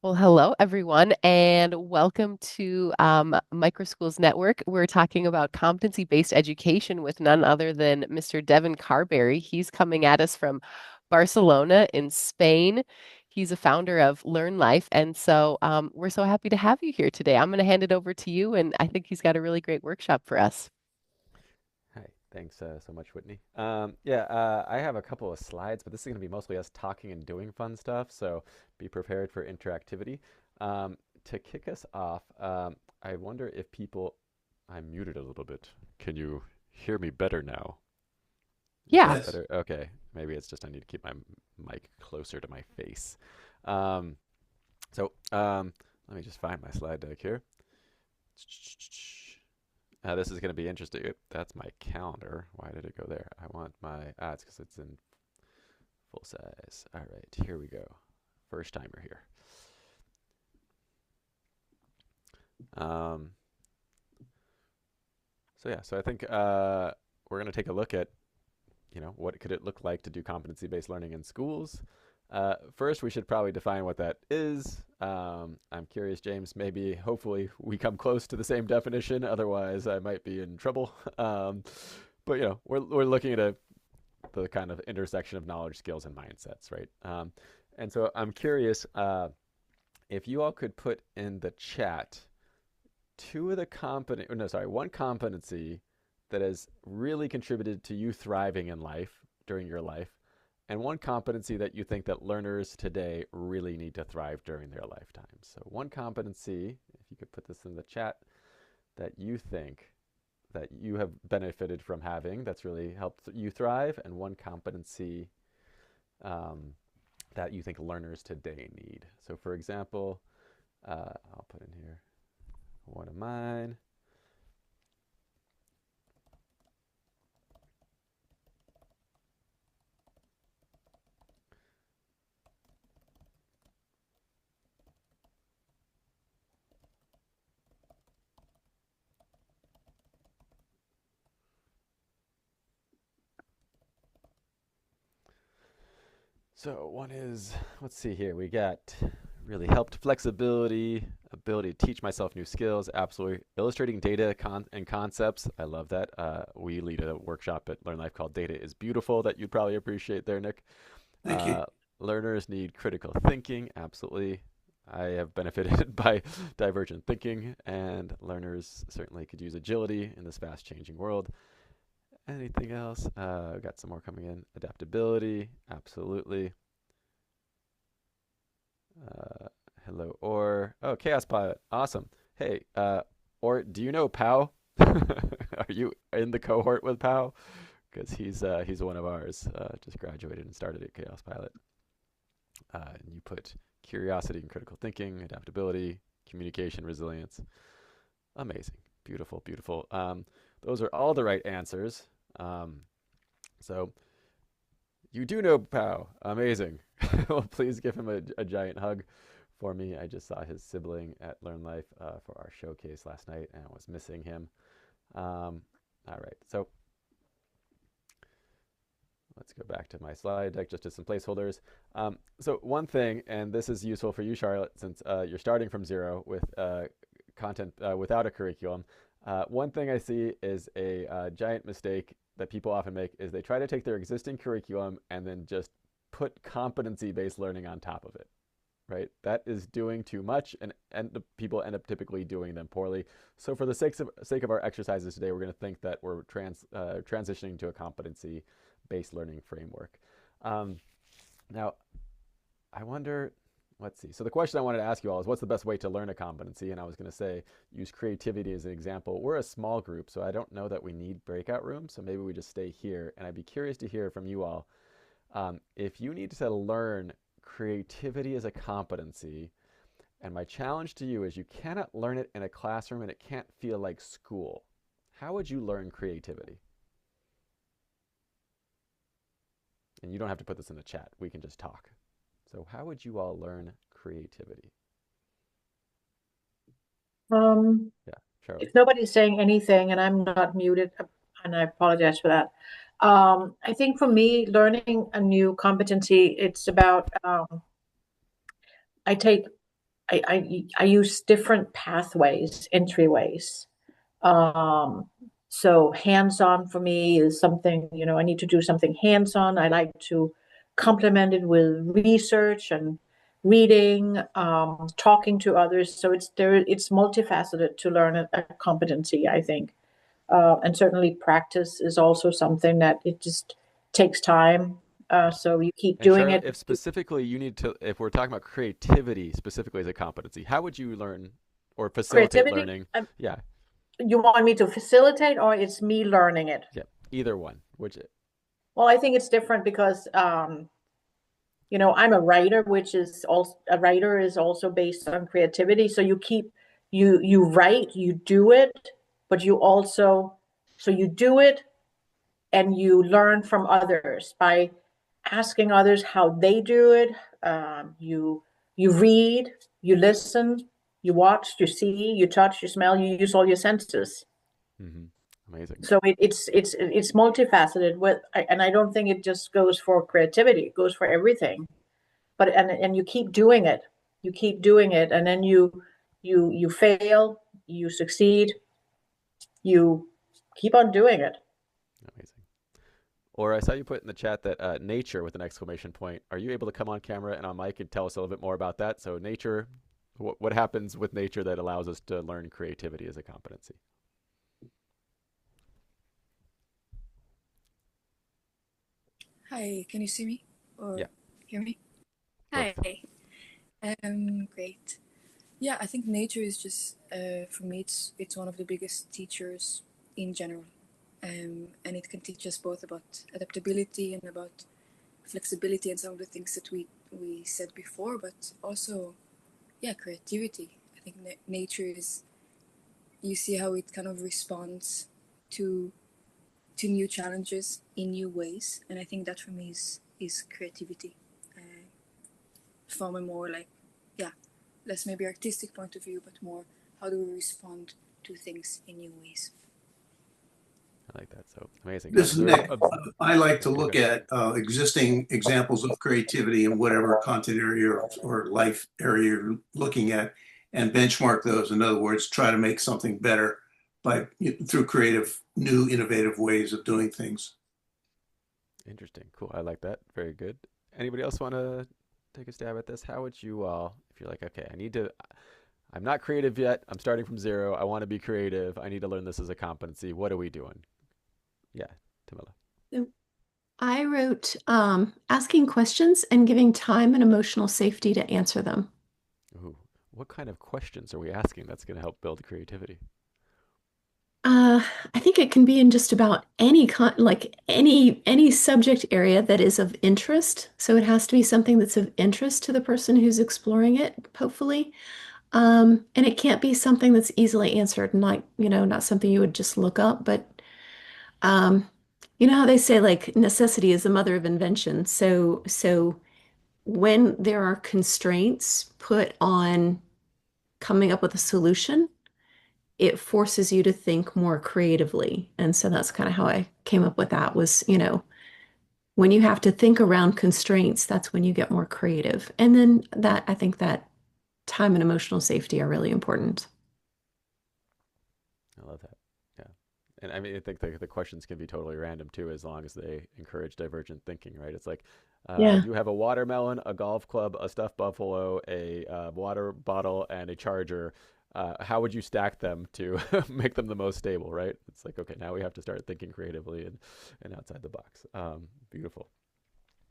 Well, hello, everyone, and welcome to Microschools Network. We're talking about competency-based education with none other than Mr. Devin Carberry. He's coming at us from Barcelona in Spain. He's a founder of Learnlife, and so we're so happy to have you here today. I'm going to hand it over to you, and I think he's got a really great workshop for us. Hi, thanks so much, Whitney. I have a couple of slides, but this is going to be mostly us talking and doing fun stuff, so be prepared for interactivity. To kick us off, I wonder if people, I'm muted a little bit. Can you hear me better now? Is Yeah. that Yes. better? Okay, maybe it's just I need to keep my mic closer to my face. Um, so let me just find my slide deck here. This is going to be interesting. That's my calendar. Why did it go there? I want my, it's because it's in full size. All right, here we go. First timer here. Um, so I think we're going to take a look at, what could it look like to do competency-based learning in schools? First, we should probably define what that is. I'm curious, James, maybe, hopefully, we come close to the same definition. Otherwise, I might be in trouble. But, we're looking at the kind of intersection of knowledge, skills, and mindsets, right? And so I'm curious if you all could put in the chat one competency that has really contributed to you thriving in life during your life, and one competency that you think that learners today really need to thrive during their lifetime. So one competency, if you could put this in the chat, that you think that you have benefited from having that's really helped you thrive, and one competency um, that you think learners today need. So, for example, I'll put in here one of mine. So, one is, let's see here, we got really helped flexibility, ability to teach myself new skills, absolutely. Illustrating data and concepts, I love that. We lead a workshop at Learn Life called Data is Beautiful that you'd probably appreciate there, Nick. Thank you. Learners need critical thinking, absolutely. I have benefited by divergent thinking, and learners certainly could use agility in this fast changing world. Anything else? Got some more coming in. Adaptability, absolutely. Uh, hello, Chaos Pilot, awesome. Hey, or do you know Pow? Are you in the cohort with Pow? Because he's one of ours. Just graduated and started at Chaos Pilot. And you put curiosity and critical thinking, adaptability, communication, resilience. Amazing, beautiful, beautiful. Those are all the right answers. Um, so you do know Pow. Amazing. Well, please give him a giant hug for me. I just saw his sibling at Learn Life for our showcase last night and was missing him. All right. So let's go back to my slide deck, just to some placeholders. So one thing, and this is useful for you, Charlotte, since you're starting from zero with content without a curriculum. One thing I see is a giant mistake that people often make is they try to take their existing curriculum and then just put competency-based learning on top of it, right? That is doing too much, and the people end up typically doing them poorly. So for the sake of our exercises today, we're going to think that we're transitioning to a competency-based learning framework. Um, Now, I wonder, let's see. So the question I wanted to ask you all is what's the best way to learn a competency? And I was going to say use creativity as an example. We're a small group, so I don't know that we need breakout rooms. So maybe we just stay here. And I'd be curious to hear from you all. If you need to learn creativity as a competency, and my challenge to you is you cannot learn it in a classroom and it can't feel like school. How would you learn creativity? And you don't have to put this in the chat. We can just talk. So how would you all learn creativity? Um, Yeah, Charlotte. if nobody's saying anything and I'm not muted, and I apologize for that. I think for me, learning a new competency, it's about I take I use different pathways, entryways. Um, so hands-on for me is something, I need to do something hands-on. I like to complement it with research and reading, talking to others. So it's multifaceted to learn a competency, I think. And certainly practice is also something that it just takes time. Yeah. So you keep And doing Charlotte, it. if specifically you need to, if we're talking about creativity specifically as a competency, how would you learn or facilitate Creativity, learning? Yeah, you want me to facilitate or it's me learning it? yeah, either one. Which, Well, I think it's different because I'm a writer, which is also a writer is also based on creativity. So you write, you do it, but you also so you do it and you learn from others by asking others how they do it. You read, you listen, you watch, you see, you touch, you smell, you use all your senses. hmm, amazing. So it's multifaceted and I don't think it just goes for creativity, it goes for everything. But and you keep doing it, and then you fail, you succeed, you keep on doing it. Amazing. Or I saw you put in the chat that nature with an exclamation point. Are you able to come on camera and on mic and tell us a little bit more about that? So nature, what happens with nature that allows us to learn creativity as a competency? Hi, can you see me Yeah, or hear me? Hi. both. Great. Yeah, I think nature is just for me it's one of the biggest teachers in general, and it can teach us both about adaptability and about flexibility and some of the things that we said before, but also yeah, creativity. I think nature is you see how it kind of responds to new challenges in new ways, and I think that for me is creativity. Uh, from a more like, yeah, less maybe artistic point of view, but more how do we respond to things in new ways. I like that. So amazing. This is Nick. I like to Okay, look good. at existing examples of creativity in whatever content area or life area you're looking at and benchmark those. In other words, try to make something better through creative, new, innovative ways of doing things. Interesting. Cool. I like that. Very good. Anybody else want to take a stab at this? How would you all, if you're like, okay, I'm not creative yet. I'm starting from zero. I want to be creative. I need to learn this as a competency. What are we doing? Yeah, Tamila. So I wrote asking questions and giving time and emotional safety to answer them. Ooh, what kind of questions are we asking that's going to help build creativity? Uh, I think it can be in just about like any subject area that is of interest. So it has to be something that's of interest to the person who's exploring it, hopefully. And it can't be something that's easily answered and like, not something you would just look up, but um, you know how they say like necessity is the mother of invention. So when there are constraints put on coming up with a solution, it forces you to think more creatively. And so that's kind of how I came up with that was, when you have to think around constraints, that's when you get more creative. And then I think that time and emotional safety are really important. I love that. Yeah. And I mean, I think the questions can be totally random too, as long as they encourage divergent thinking, right? It's like, Yeah. you have a watermelon, a golf club, a stuffed buffalo, a water bottle, and a charger. How would you stack them to make them the most stable, right? It's like, okay, now we have to start thinking creatively and outside the box. Beautiful.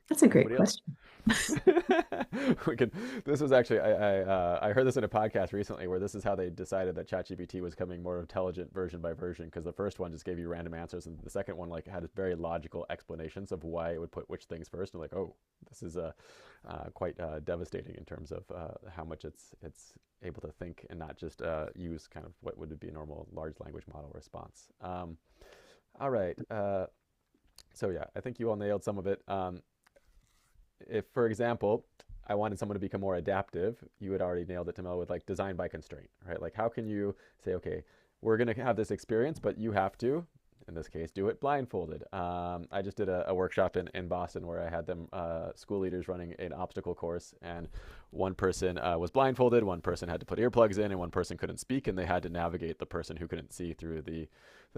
That's a great Anybody else? question. we can. This was actually I heard this in a podcast recently where this is how they decided that ChatGPT was coming more intelligent version by version because the first one just gave you random answers and the second one like had very logical explanations of why it would put which things first and like oh this is quite devastating in terms of how much it's able to think and not just use kind of what would be a normal large language model response. All right. So yeah, I think you all nailed some of it. If, for example, I wanted someone to become more adaptive, you had already nailed it, Tamil, with like design by constraint, right? Like, how can you say, okay, we're going to have this experience, but you have to in this case, do it blindfolded. I just did a workshop in Boston where I had them school leaders running an obstacle course, and one person was blindfolded, one person had to put earplugs in, and one person couldn't speak, and they had to navigate the person who couldn't see through the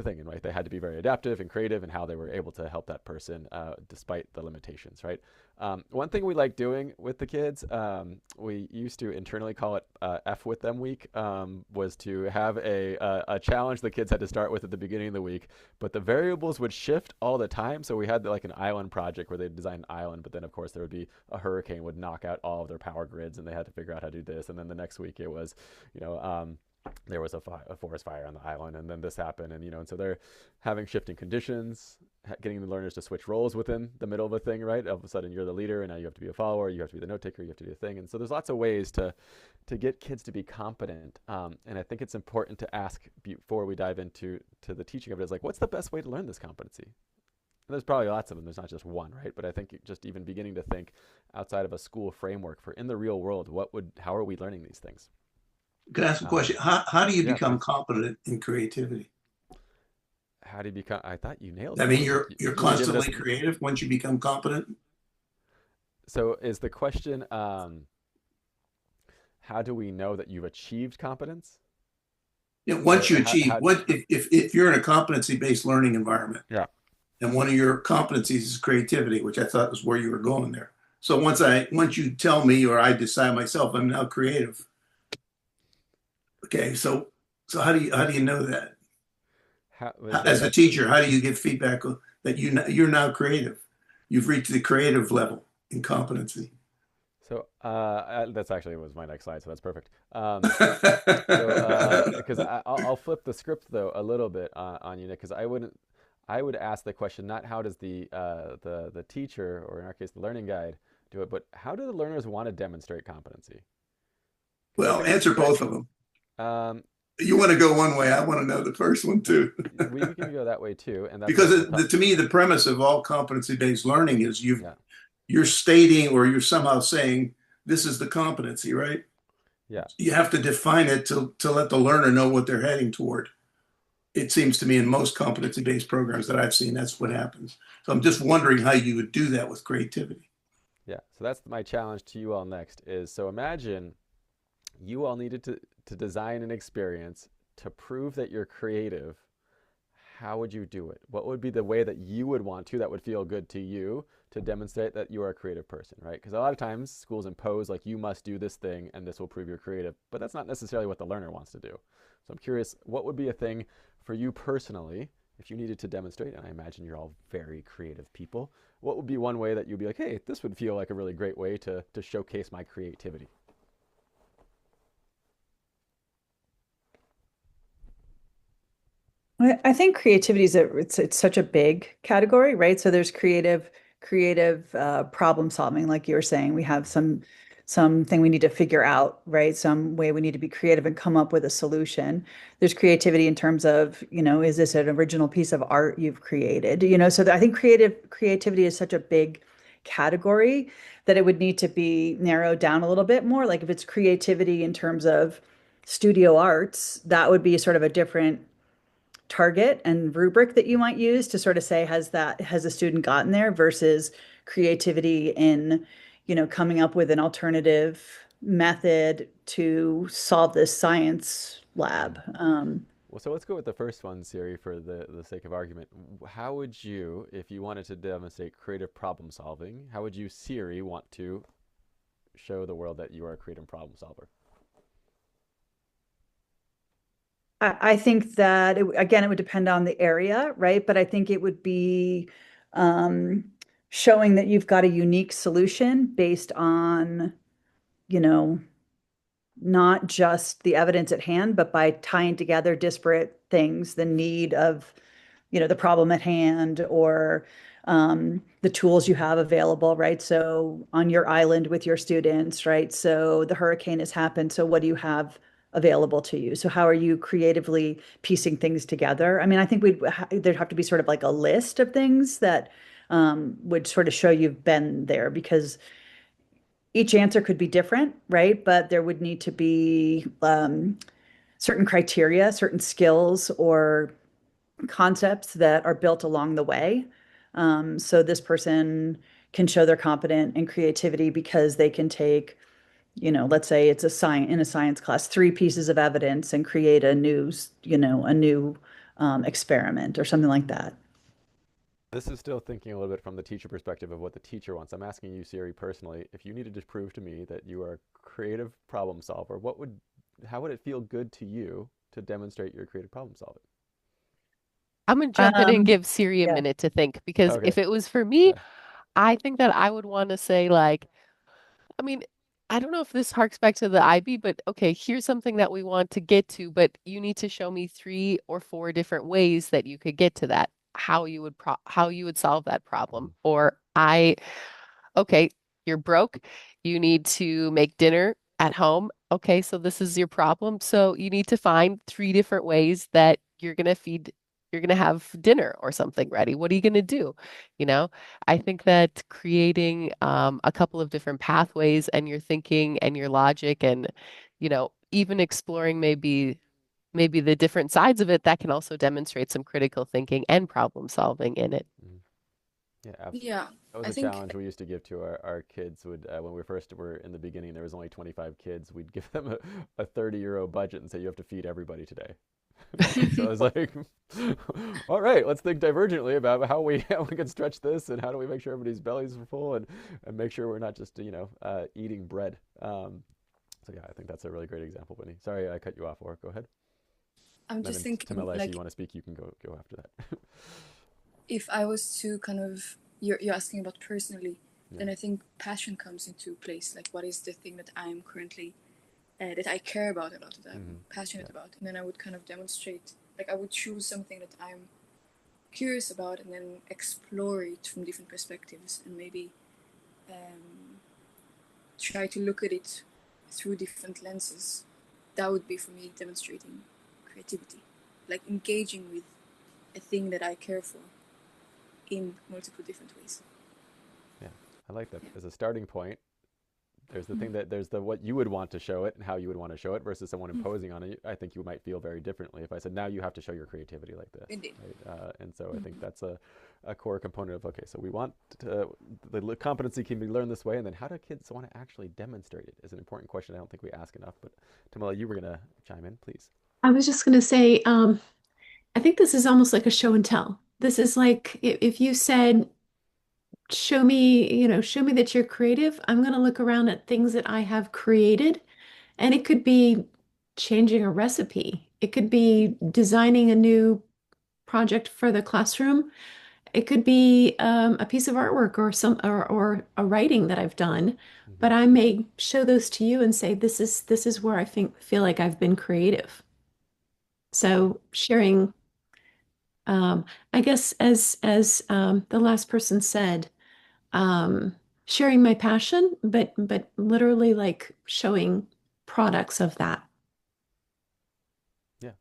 thing. And right, they had to be very adaptive and creative in how they were able to help that person despite the limitations. Right. One thing we like doing with the kids, we used to internally call it F with them week, was to have a challenge the kids had to start with at the beginning of the week, but the variables would shift all the time. So we had like an island project where they designed an island, but then of course there would be a hurricane would knock out all of their power grids, and they had to figure out how to do this. And then the next week it was, there was a forest fire on the island, and then this happened, and so they're having shifting conditions, getting the learners to switch roles within the middle of a thing, right? All of a sudden you're the leader, and now you have to be a follower, you have to be the note taker, you have to do the thing, and so there's lots of ways to get kids to be competent, and I think it's important to ask before we dive into the teaching of it is like, what's the best way to learn this competency? And there's probably lots of them. There's not just one, right? But I think just even beginning to think outside of a school framework for in the real world, how are we learning these things? Can I ask a question? How do you Yeah, become please. competent in creativity? How do you become? I thought you nailed I it. mean, You, you're you were giving us. constantly creative once you become competent. So is the question, how do we know that you've achieved competence? You know, Or once you achieve what if you're in a competency-based learning environment, yeah. and one of your competencies is creativity, which I thought was where you were going there. So once you tell me or I decide myself I'm now creative. Okay, so how do you know that? As a That's teacher, how do you get feedback that you're now creative? You've reached the creative level in competency. so that's actually was my next slide, so that's perfect. Because I'll flip the script though a little bit on you, Nick, because I would ask the question not how does the teacher, or in our case the learning guide, do it, but how do the learners want to demonstrate competency? Because Well, if it's answer both of them. um, You want to go one way, I want to know the first one too. we can go that way too, and that's Because what we'll talk. to me, the premise of all competency-based learning is Yeah, you're stating or you're somehow saying this is the competency, right? yeah. You have to define it to let the learner know what they're heading toward. It seems to me in most competency-based programs that I've seen, that's what happens. So I'm just wondering how you would do that with creativity. Yeah, so that's my challenge to you all next is, so imagine you all needed to design an experience to prove that you're creative. How would you do it? What would be the way that you would want to, that would feel good to you, to demonstrate that you are a creative person, right? Because a lot of times schools impose like you must do this thing and this will prove you're creative, but that's not necessarily what the learner wants to do. So I'm curious, what would be a thing for you personally if you needed to demonstrate, and I imagine you're all very creative people, what would be one way that you'd be like, hey, this would feel like a really great way to showcase my creativity? I think creativity is it's such a big category, right? So there's creative problem solving, like you were saying. We have something we need to figure out, right? Some way we need to be creative and come up with a solution. There's creativity in terms of, is this an original piece of art you've created? So I think creativity is such a big category that it would need to be narrowed down a little bit more. Like if it's creativity in terms of studio arts, that would be sort of a different target and rubric that you might use to sort of say, has a student gotten there versus creativity in, coming up with an alternative method to solve this science lab. Well, so let's go with the first one, Siri, for the sake of argument. How would you, if you wanted to demonstrate creative problem solving, how would you, Siri, want to show the world that you are a creative problem solver? I think that again, it would depend on the area, right? But I think it would be showing that you've got a unique solution based on, you know, not just the evidence at hand, but by tying together disparate things, the need of, the problem at hand or the tools you have available, right? So on your island with your students, right? So the hurricane has happened. So what do you have available to you? So how are you creatively piecing things together? I mean, I think there'd have to be sort of like a list of things that would sort of show you've been there because each answer could be different, right? But there would need to be certain criteria, certain skills, or concepts that are built along the way. So this person can show they're competent in creativity because they can take, let's say it's a science in a science class, three pieces of evidence and create a new experiment or something like that. This is still thinking a little bit from the teacher perspective of what the teacher wants. I'm asking you, Siri, personally, if you needed to prove to me that you are a creative problem solver, how would it feel good to you to demonstrate your creative problem solving? I'm gonna jump in and Um, give Siri a yeah. minute to think because Okay. if it was for me, Yeah. I think that I would want to say like, I mean, I don't know if this harks back to the IB, but okay, here's something that we want to get to, but you need to show me three or four different ways that you could get to that, how you would solve that problem. Mhm. Or okay, you're broke. You need to make dinner at home. Okay, so this is your problem. So you need to find three different ways that you're going to have dinner or something ready. What are you going to do? You know, I think that creating a couple of different pathways and your thinking and your logic and, even exploring maybe the different sides of it, that can also demonstrate some critical thinking and problem solving in it. Mhm. Yeah, absolutely. Yeah, That was I a think challenge we used to give to our kids. When we first were in the beginning, there was only 25 kids. We'd give them a 30 euro budget and say, you have to feed everybody today. So I was like, all right, let's think divergently about how we can stretch this and how do we make sure everybody's bellies are full and make sure we're not just, eating bread. So yeah, I think that's a really great example, Whitney. Sorry, I cut you off, or go ahead. I'm And just then thinking Tamila, if you like want to speak, you can go after that. if I was to kind of you're asking about personally, Yeah. then I think passion comes into place. Like what is the thing that I'm currently that I care about a lot, that I'm Hmm. passionate Yeah. about, and then I would kind of demonstrate. Like I would choose something that I'm curious about, and then explore it from different perspectives, and maybe um, try to look at it through different lenses. That would be for me demonstrating creativity, like engaging with a thing that I care for in multiple different ways. Yeah. I like that Yeah. as a starting point. There's the what you would want to show it and how you would want to show it versus someone imposing on it. I think you might feel very differently if I said, now you have to show your creativity like this, Indeed. right? And so I think that's a core component of, okay, so we want the competency can be learned this way, and then how do kids want to actually demonstrate it is an important question I don't think we ask enough. But Tamila, you were going to chime in, please. I was just going to say, I think this is almost like a show and tell. This is like if you said, show me that you're creative, I'm going to look around at things that I have created. And it could be changing a recipe, it could be designing a new project for the classroom. It could be a piece of artwork or a writing that I've done, Hmm. but I may show those to you and say, this is where I feel like I've been creative. Yeah. So sharing, um, I guess as the last person said, um, sharing my passion, but literally like showing products of that. Yeah.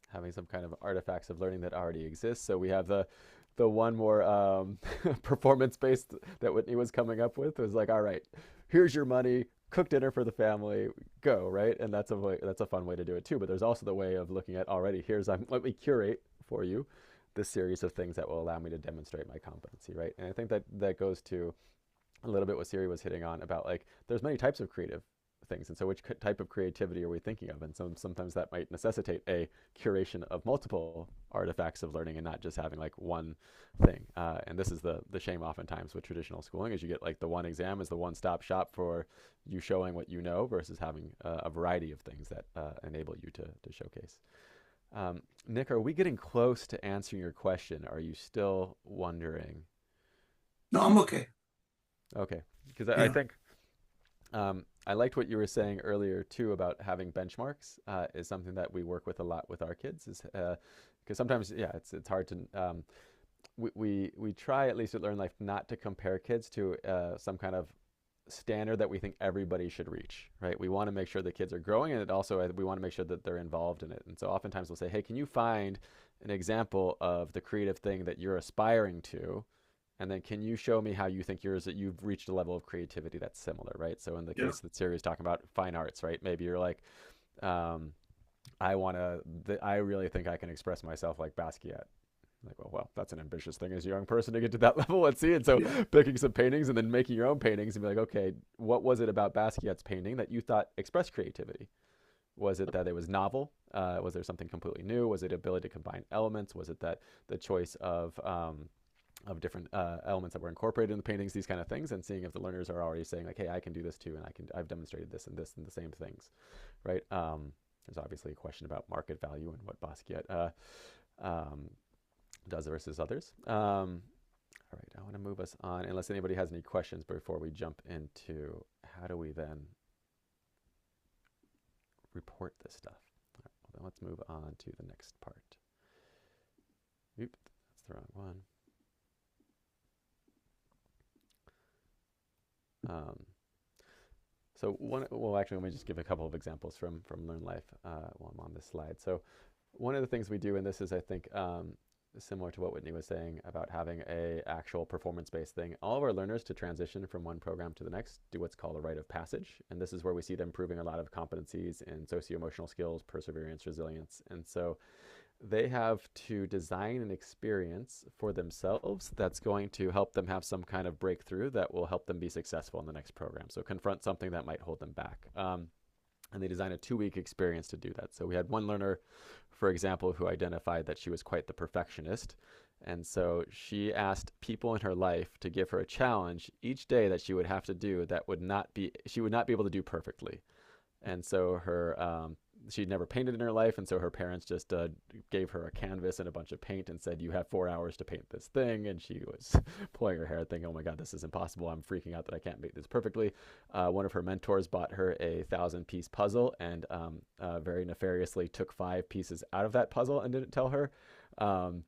Having some kind of artifacts of learning that already exist. So we have the one more performance based that Whitney was coming up with was like, all right, here's your money, cook dinner for the family, go, right? And that's a fun way to do it too. But there's also the way of looking at already let me curate for you this series of things that will allow me to demonstrate my competency, right? And I think that goes to a little bit what Siri was hitting on about like there's many types of creative things, and so which type of creativity are we thinking of? And sometimes that might necessitate a curation of multiple artifacts of learning and not just having like one thing. And this is the shame oftentimes with traditional schooling is you get like the one exam is the one-stop shop for you showing what you know versus having a variety of things that enable you to showcase. Nick, are we getting close to answering your question? Are you still wondering? No, I'm okay. Okay, because I Yeah. think I liked what you were saying earlier too about having benchmarks is something that we work with a lot with our kids. Is because sometimes, yeah, it's hard to. We try at least at Learnlife not to compare kids to some kind of standard that we think everybody should reach, right? We want to make sure the kids are growing, and it also we want to make sure that they're involved in it. And so oftentimes we'll say, hey, can you find an example of the creative thing that you're aspiring to? And then can you show me how you think that you've reached a level of creativity that's similar, right? So in the Yeah. case that Siri is talking about fine arts, right? Maybe you're like, um, I really think I can express myself like Basquiat. Like, well, that's an ambitious thing as a young person to get to that level. Let's see. And so picking some paintings and then making your own paintings and be like, okay, what was it about Basquiat's painting that you thought expressed creativity? Was it that it was novel? Was there something completely new? Was it ability to combine elements? Was it that the choice of different elements that were incorporated in the paintings, these kind of things, and seeing if the learners are already saying like, hey, I can do this too, and I've demonstrated this and the same things, right? There's obviously a question about market value and what Basquiat does versus others. All right, I want to move us on, unless anybody has any questions before we jump into how do we then report this stuff. All right, well, then let's move on to the next part. Oop, that's the wrong one. Well, actually, let me just give a couple of examples from Learnlife while I'm on this slide. So one of the things we do, and this is, I think, similar to what Whitney was saying about having a actual performance-based thing. All of our learners, to transition from one program to the next, do what's called a rite of passage. And this is where we see them proving a lot of competencies in socio-emotional skills, perseverance, resilience. And so they have to design an experience for themselves that's going to help them have some kind of breakthrough that will help them be successful in the next program. So confront something that might hold them back. And they design a 2-week experience to do that. So we had one learner, for example, who identified that she was quite the perfectionist. And so she asked people in her life to give her a challenge each day that she would have to do that she would not be able to do perfectly. And so she'd never painted in her life, and so her parents just gave her a canvas and a bunch of paint and said, you have 4 hours to paint this thing. And she was pulling her hair thinking, oh my God, this is impossible. I'm freaking out that I can't make this perfectly. One of her mentors bought her a 1,000-piece puzzle and very nefariously took 5 pieces out of that puzzle and didn't tell her. And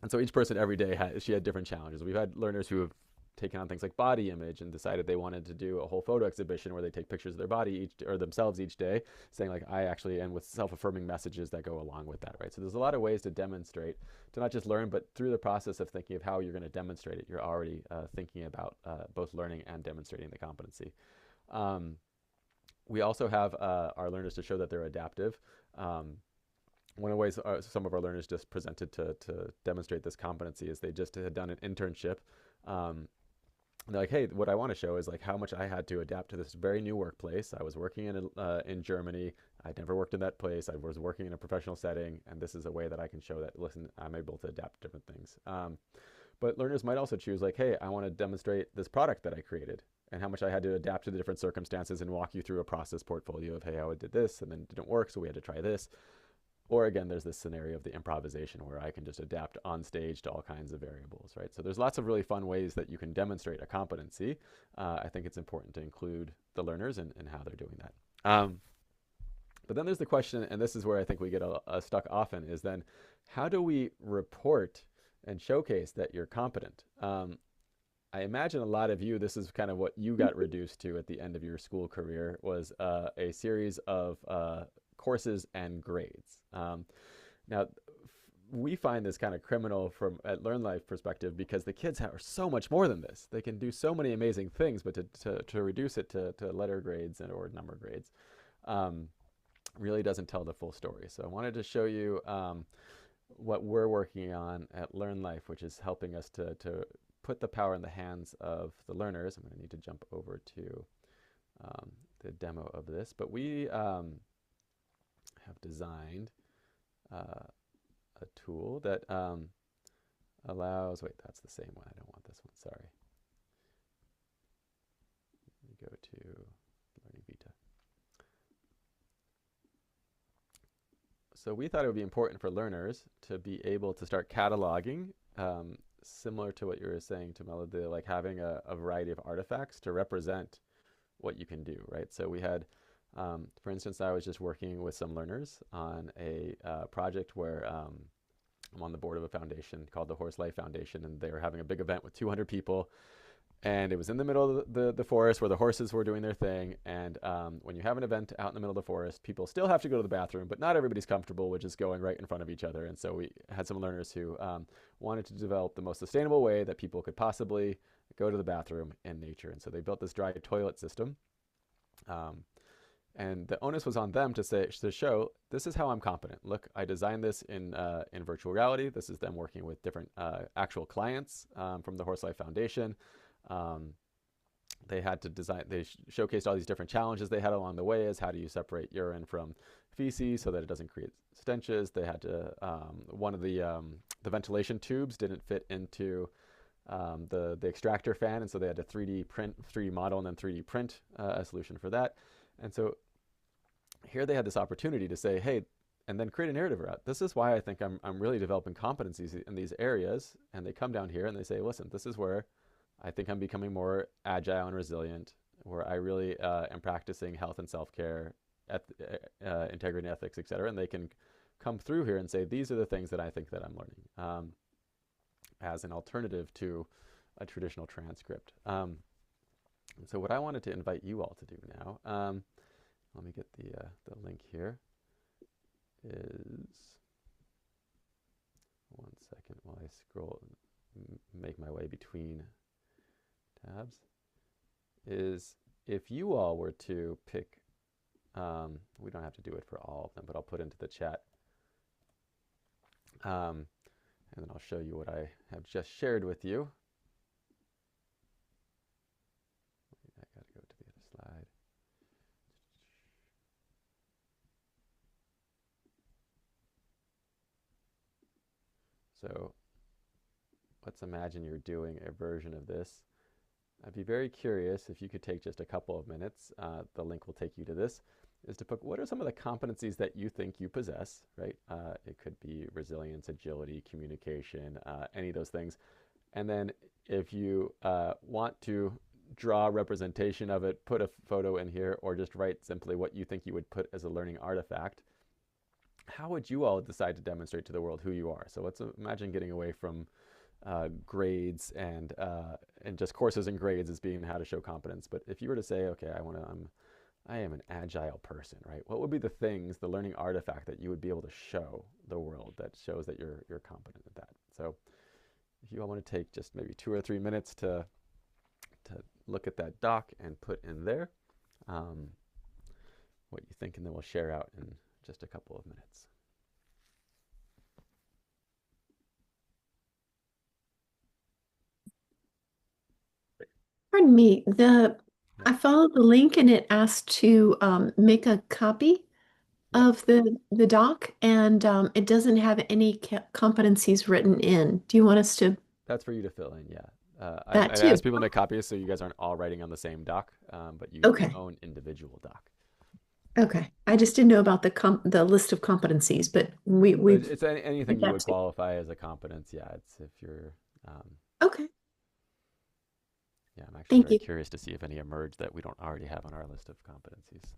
so each person every day she had different challenges. We've had learners who have taken on things like body image and decided they wanted to do a whole photo exhibition where they take pictures of their body or themselves each day, saying like, I actually, and with self-affirming messages that go along with that, right? So there's a lot of ways to demonstrate, to not just learn, but through the process of thinking of how you're going to demonstrate it, you're already thinking about both learning and demonstrating the competency. We also have our learners to show that they're adaptive. One of the ways some of our learners just presented to demonstrate this competency is they just had done an internship. They're like, hey, what I want to show is like how much I had to adapt to this very new workplace. I was working in Germany. I'd never worked in that place. I was working in a professional setting, and this is a way that I can show that, listen, I'm able to adapt to different things. But learners might also choose like, hey, I want to demonstrate this product that I created and how much I had to adapt to the different circumstances and walk you through a process portfolio of, hey, I did this and then it didn't work, so we had to try this. Or again, there's this scenario of the improvisation where I can just adapt on stage to all kinds of variables, right? So there's lots of really fun ways that you can demonstrate a competency. I think it's important to include the learners in how they're doing that. But then there's the question, and this is where I think we get stuck often, is then how do we report and showcase that you're competent? I imagine a lot of you, this is kind of what you got reduced to at the end of your school career, was a series of courses and grades. Now, we find this kind of criminal from at Learnlife perspective because the kids are so much more than this. They can do so many amazing things, but to reduce it to letter grades or number grades really doesn't tell the full story. So I wanted to show you what we're working on at Learnlife, which is helping us to put the power in the hands of the learners. I'm going to need to jump over to the demo of this, but we have designed a tool that allows, wait, that's the same one. I don't want this one, sorry. Let me go to Learning Vitae. So we thought it would be important for learners to be able to start cataloging, similar to what you were saying, Tamela, like having a variety of artifacts to represent what you can do, right? So we had, for instance, I was just working with some learners on a project where I'm on the board of a foundation called the Horse Life Foundation, and they were having a big event with 200 people. And it was in the middle of the forest where the horses were doing their thing. And when you have an event out in the middle of the forest, people still have to go to the bathroom, but not everybody's comfortable with just going right in front of each other. And so we had some learners who wanted to develop the most sustainable way that people could possibly go to the bathroom in nature. And so they built this dry toilet system. And the onus was on them to show this is how I'm competent. Look, I designed this in virtual reality. This is them working with different actual clients from the Horse Life Foundation. Um, they had to design. They showcased all these different challenges they had along the way, as how do you separate urine from feces so that it doesn't create stenches. They had to one of the ventilation tubes didn't fit into the extractor fan, and so they had to 3D model, and then 3D print a solution for that. And so here they had this opportunity to say, hey, and then create a narrative around. This is why I think I'm really developing competencies in these areas. And they come down here and they say, listen, this is where I think I'm becoming more agile and resilient, where I really am practicing health and self-care, integrity and ethics, et cetera. And they can come through here and say, these are the things that I think that I'm learning as an alternative to a traditional transcript. So what I wanted to invite you all to do now, let me get the link here, is, one second while I scroll, make my way between tabs, is if you all were to pick, we don't have to do it for all of them, but I'll put into the chat, and then I'll show you what I have just shared with you. I gotta go to the other slide. So let's imagine you're doing a version of this. I'd be very curious if you could take just a couple of minutes, the link will take you to this, is to put what are some of the competencies that you think you possess, right? It could be resilience, agility, communication, any of those things. And then if you want to draw a representation of it, put a photo in here, or just write simply what you think you would put as a learning artifact. How would you all decide to demonstrate to the world who you are? So let's imagine getting away from grades and just courses and grades as being how to show competence. But if you were to say, okay, I am an agile person, right? What would be the things, the learning artifact that you would be able to show the world that shows that you're competent at that? So if you all want to take just maybe 2 or 3 minutes to look at that doc and put in there what you think, and then we'll share out in just a couple of minutes. Pardon me, I followed the link and it asked to make a copy Yep. of the doc, and it doesn't have any competencies written in. Do you want us to That's for you to fill in, yeah. I that too? asked people to make copies so you guys aren't all writing on the same doc, but you get your Okay. own individual doc. Okay. I just didn't know about the list of competencies, but we've It's anything you that would too. qualify as a competence. Yeah, it's if you're, um, Okay. yeah, I'm actually Thank very you. curious to see if any emerge that we don't already have on our list of competencies.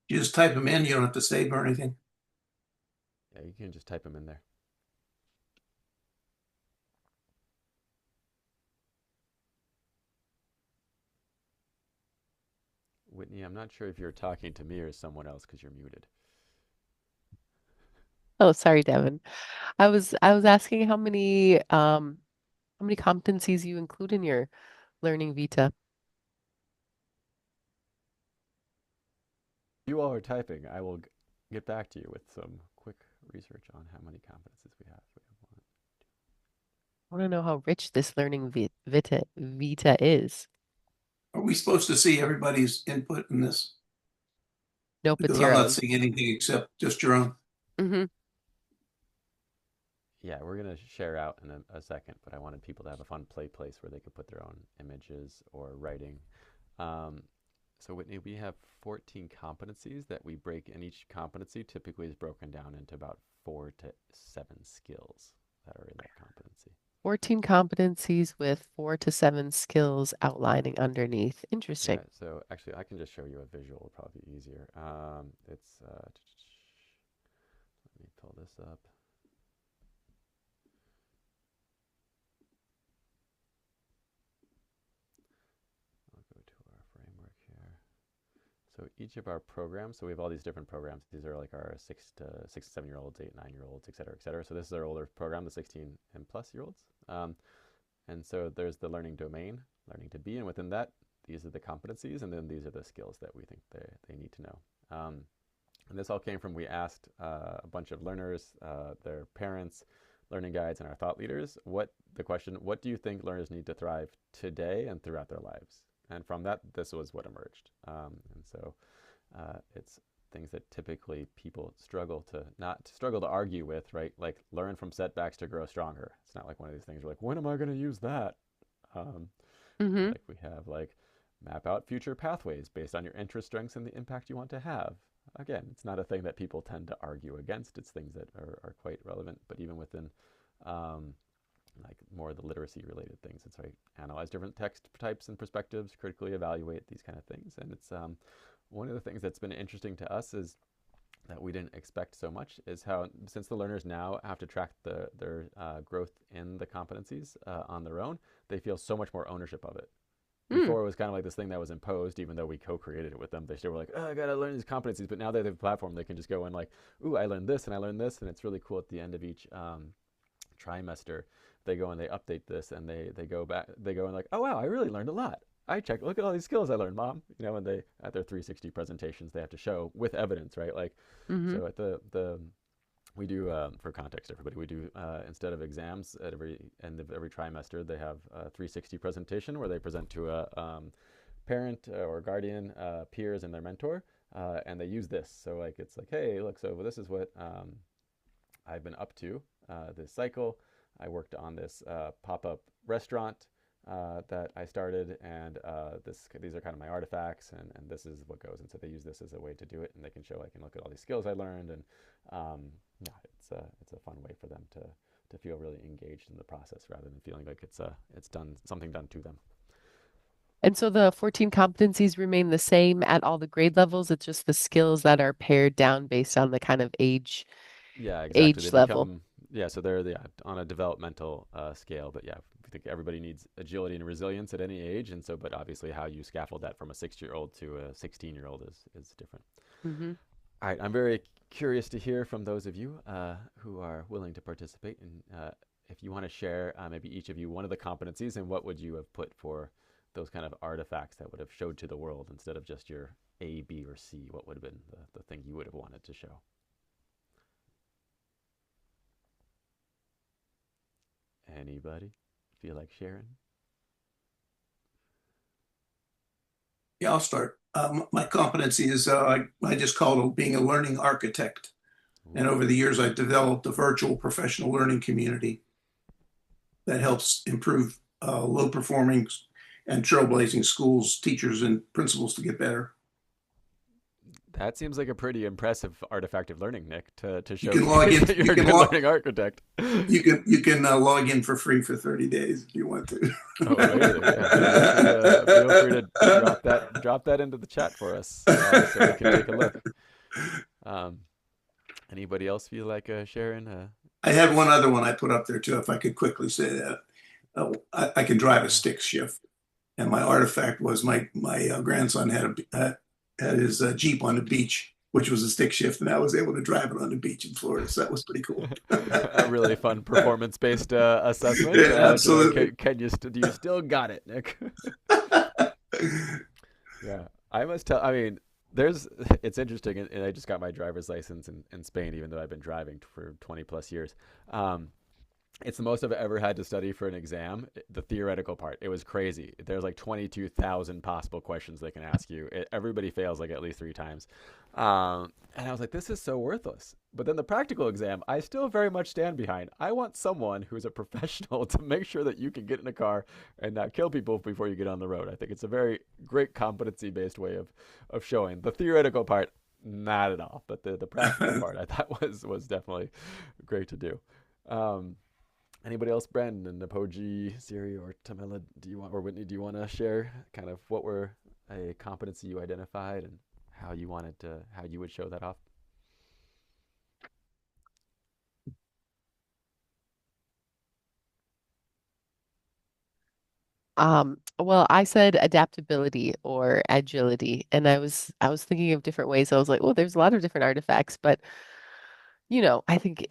You just type them in. You don't have to save or anything. Yeah, you can just type them in there. Whitney, I'm not sure if you're talking to me or someone else because you're muted. Oh, sorry, Devin. I was asking how many competencies you include in your Learning Vita. You all are typing. I will get back to you with some quick research on how many competencies we have. We have one. I want to know how rich this Learning Vita is. Are we supposed to see everybody's input in this? Nope, it's Because I'm your not own. seeing anything except just your own. Mm-hmm. Yeah, we're going to share out in a second, but I wanted people to have a fun play place where they could put their own images or writing. Um, so Whitney, we have 14 competencies that we break, and each competency typically is broken down into about 4 to 7 skills that are in that competency. 14 competencies with 4 to 7 skills outlining underneath. Interesting. Yeah, so actually I can just show you a visual, it'll probably be easier. Let me pull this up. I'll go to our framework here. So each of our programs, so we have all these different programs. These are like our 6 to 7-year-olds, 8, 9-year-olds, et cetera, et cetera. So this is our older program, the 16 and plus year olds. And so there's the learning domain, learning to be, and within that, these are the competencies, and then these are the skills that we think they need to know. And this all came from, we asked a bunch of learners, their parents, learning guides, and our thought leaders, what do you think learners need to thrive today and throughout their lives? And from that, this was what emerged. And so it's things that typically people struggle to argue with, right? Like learn from setbacks to grow stronger. It's not like one of these things where like, when am I going to use that? Like we have like map out future pathways based on your interest, strengths, and the impact you want to have. Again, it's not a thing that people tend to argue against. It's things that are quite relevant, but even within like more of the literacy related things, it's like analyze different text types and perspectives, critically evaluate these kind of things. And it's one of the things that's been interesting to us is that we didn't expect so much is how, since the learners now have to track their growth in the competencies on their own, they feel so much more ownership of it. Before it was kind of like this thing that was imposed, even though we co-created it with them. They still were like, oh, I got to learn these competencies. But now they have a platform, they can just go and like, ooh, I learned this and I learned this. And it's really cool at the end of each trimester, they go and they update this and they go back, they go and like, oh, wow, I really learned a lot. Look at all these skills I learned, Mom. You know, and they, at their 360 presentations, they have to show with evidence, right? Like, so at we do, for context, everybody, we do, instead of exams at every end of every trimester, they have a 360 presentation where they present to a parent or guardian, peers, and their mentor, and they use this. So like, it's like, hey, look, so this is what I've been up to this cycle. I worked on this pop-up restaurant that I started, and these are kind of my artifacts, and this is what goes. And so they use this as a way to do it, and they can show, I can look at all these skills I learned, and yeah, it's a fun way for them to feel really engaged in the process rather than feeling like it's something done to them. And so the 14 competencies remain the same at all the grade levels. It's just the skills that are pared down based on the kind of age Yeah, exactly. They level. become, yeah, so they're on a developmental scale, but yeah, I think everybody needs agility and resilience at any age. And so, but obviously how you scaffold that from a 6-year-old to a 16-year-old is different. All right, I'm very curious to hear from those of you who are willing to participate. And if you want to share, maybe each of you, one of the competencies, and what would you have put for those kind of artifacts that would have showed to the world instead of just your A, B, or C? What would have been the thing you would have wanted to show? Anybody feel like sharing? Yeah, I'll start. My competency is I just call it being a learning architect. And over the years, I've developed a virtual professional learning community that helps improve low-performing and trailblazing schools, teachers, and principals to get better. That seems like a pretty impressive artifact of learning, Nick, to show You can log in. that you're a good learning architect. You can log in for free for 30 days if you want to. Oh, amazing! Yeah, feel free to drop that into the chat for us so we can take a look. Anybody else feel like sharing? I had one other one I put up there too. If I could quickly say that, I can drive a stick shift, and my artifact was my grandson had his Jeep on the beach, which was a stick shift, and I was able to drive it on the beach in Florida. So that was pretty cool. A really fun performance-based assessment. Yeah, absolutely. Can you do you still got it, Nick? Yeah, I must tell. I mean, there's it's interesting, and I just got my driver's license in Spain, even though I've been driving for 20 plus years. Um, it's the most I've ever had to study for an exam. The theoretical part, it was crazy. There's like 22,000 possible questions they can ask you. Everybody fails like at least 3 times. And I was like, this is so worthless. But then the practical exam, I still very much stand behind. I want someone who's a professional to make sure that you can get in a car and not kill people before you get on the road. I think it's a very great competency-based way of showing. The theoretical part, not at all. But the practical part, I thought was definitely great to do. Um, Anybody else, Brandon, Napoji, Siri, or Tamela, or Whitney, do you want to share kind of what were a competency you identified and how you how you would show that off? Well, I said adaptability or agility, and I was thinking of different ways. I was like, oh, there's a lot of different artifacts, but I think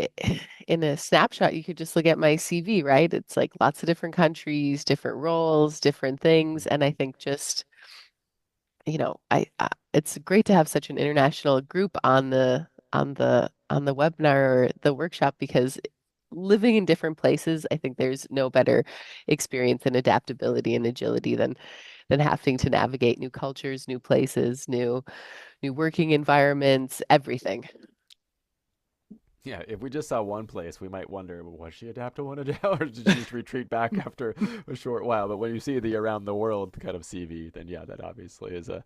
in a snapshot, you could just look at my CV, right? It's like lots of different countries, different roles, different things, and I think just it's great to have such an international group on the webinar or the workshop because living in different places, I think there's no better experience in adaptability and agility than having to navigate new cultures, new places, new working environments, everything. Yeah, if we just saw one place, we might wonder, well, was she adaptable in a day, or did she just retreat back after a short while? But when you see the around the world kind of CV, then yeah, that obviously is a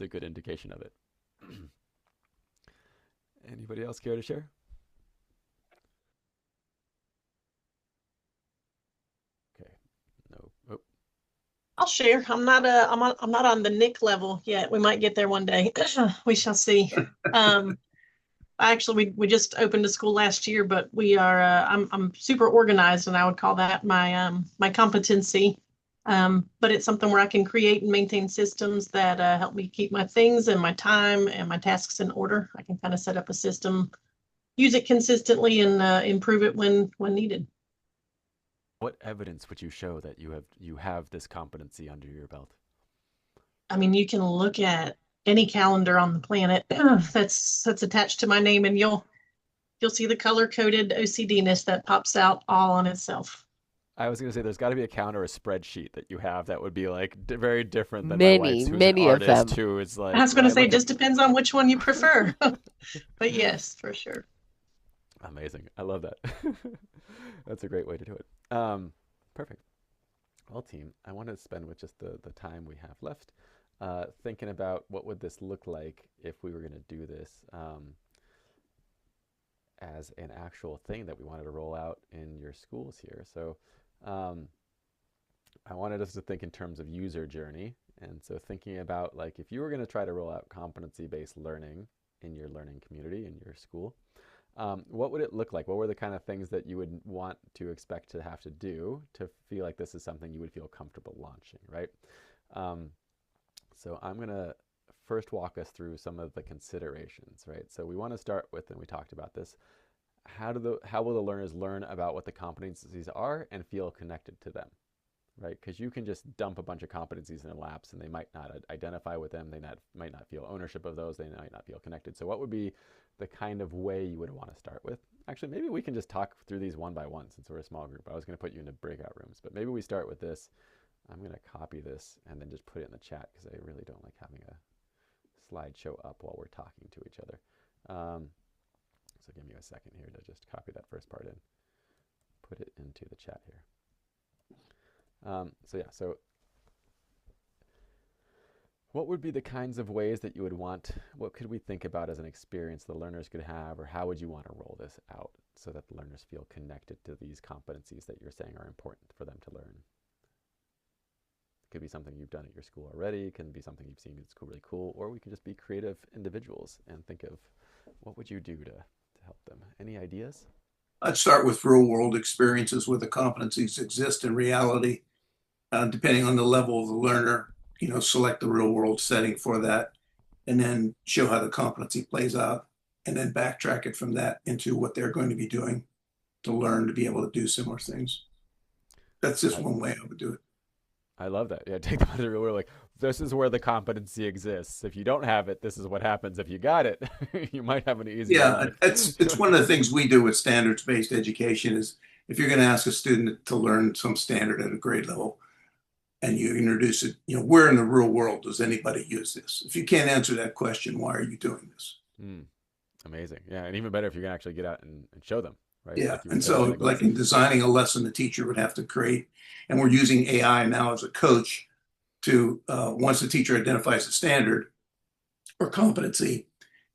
good indication of it. Anybody else care to share? Okay, no. Oh, I'll share. I'm not on the Nick level yet. We might get there one day. We shall see. Um, we just opened a school last year, but we are I'm super organized, and I would call that my competency. But it's something where I can create and maintain systems that help me keep my things and my time and my tasks in order. I can kind of set up a system, use it consistently, and improve it when needed. what evidence would you show that you have this competency under your belt? I mean, you can look at any calendar on the planet that's attached to my name, and you'll see the color coded OCD-ness that pops out all on itself. I was going to say there's got to be a count or a spreadsheet that you have that would be like very different than my Many, wife's, who's an many of artist, them. who is I like, was when going to I say, it look at just depends on which one you prefer. But yes, for sure. amazing. I love that. That's a great way to do it. Perfect. Well, team, I want to spend with just the time we have left thinking about what would this look like if we were going to do this as an actual thing that we wanted to roll out in your schools here. So um, I wanted us to think in terms of user journey. And so thinking about like if you were going to try to roll out competency-based learning in your learning community, in your school, what would it look like? What were the kind of things that you would want to expect to have to do to feel like this is something you would feel comfortable launching, right? Um, so I'm going to first walk us through some of the considerations, right? So we want to start with, and we talked about this, how will the learners learn about what the competencies are and feel connected to them, right? Because you can just dump a bunch of competencies in their laps and they might not identify with them. Might not feel ownership of those. They might not feel connected. So what would be the kind of way you would want to start with? Actually, maybe we can just talk through these one by one since we're a small group. I was going to put you into breakout rooms, but maybe we start with this. I'm going to copy this and then just put it in the chat because I really don't like having a slideshow up while we're talking to each other. So give me a second here to just copy that first part in, put it into the chat here. So what would be the kinds of ways that you would want, what could we think about as an experience the learners could have, or how would you want to roll this out so that the learners feel connected to these competencies that you're saying are important for them to learn? It could be something you've done at your school already, it can be something you've seen at school really cool, or we can just be creative individuals and think of what would you do to help them. Any ideas? I'd start with real world experiences where the competencies exist in reality, depending on the level of the learner, select the real world setting for that. and then show how the competency plays out, and then backtrack it from that into what they're going to be doing to learn to be able to do similar things. That's just I, one way I would do it. I love that. Yeah, take them out of the real world. Like, this is where the competency exists. If you don't have it, this is what happens. If you got it, you might have an easier Yeah, life. it's one of the things we do with standards-based education is if you're going to ask a student to learn some standard at a grade level and you introduce it, where in the real world does anybody use this? If you can't answer that question, why are you doing this? Mm, amazing. Yeah, and even better if you can actually get out and show them, right? Yeah, Like you were and saying, so like like let's. in designing a lesson, the teacher would have to create, and we're using AI now as a coach to once the teacher identifies a standard or competency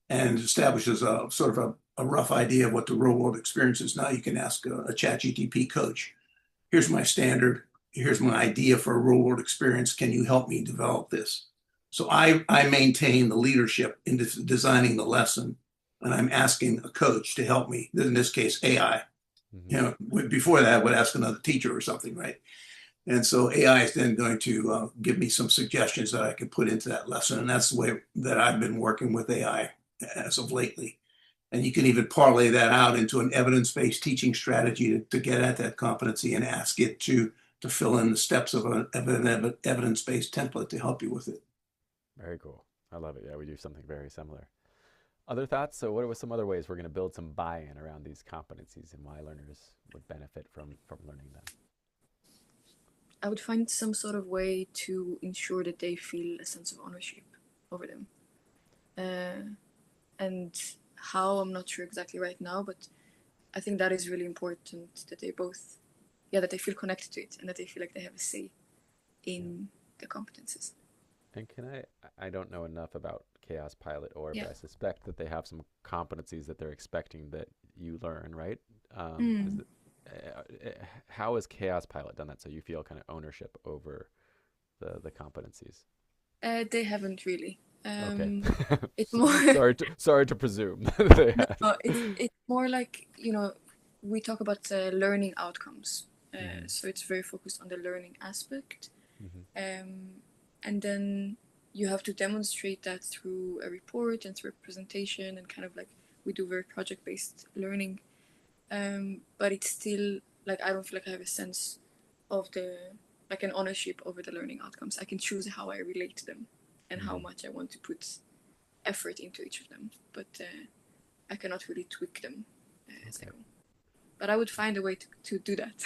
and establishes a sort of a rough idea of what the real world experience is. Now you can ask a chat GTP coach, here's my standard, here's my idea for a real world experience. Can you help me develop this? So I maintain the leadership in designing the lesson, and I'm asking a coach to help me, in this case, AI. Mm-hmm. Before that, I would ask another teacher or something, right? And so AI is then going to give me some suggestions that I can put into that lesson. And that's the way that I've been working with AI as of lately. And you can even parlay that out into an evidence-based teaching strategy to get at that competency and ask it to fill in the steps of an evidence-based template to help you with it. Very cool. I love it. Yeah, we do something very similar. Other thoughts? So, what are some other ways we're going to build some buy-in around these competencies and why learners would benefit from learning them? I would find some sort of way to ensure that they feel a sense of ownership over them. And how, I'm not sure exactly right now, but I think that is really important that they both, that they feel connected to it and that they feel like they have a say in the competences. And I don't know enough about Chaos Pilot but Yeah. I suspect that they have some competencies that they're expecting that you learn, right? How has Chaos Pilot done that so you feel kind of ownership over the competencies? They haven't really. Okay. It's more sorry to presume they have. no, it's more like, we talk about learning outcomes. Mhm. So it's very focused on the learning aspect. Mhm. And then you have to demonstrate that through a report and through a presentation, and kind of like we do very project-based learning. But it's still like I don't feel like I have a sense of an ownership over the learning outcomes. I can choose how I relate to them and how much I want to put effort into each of them, but I cannot really tweak them as I go. But I would find a way to do that.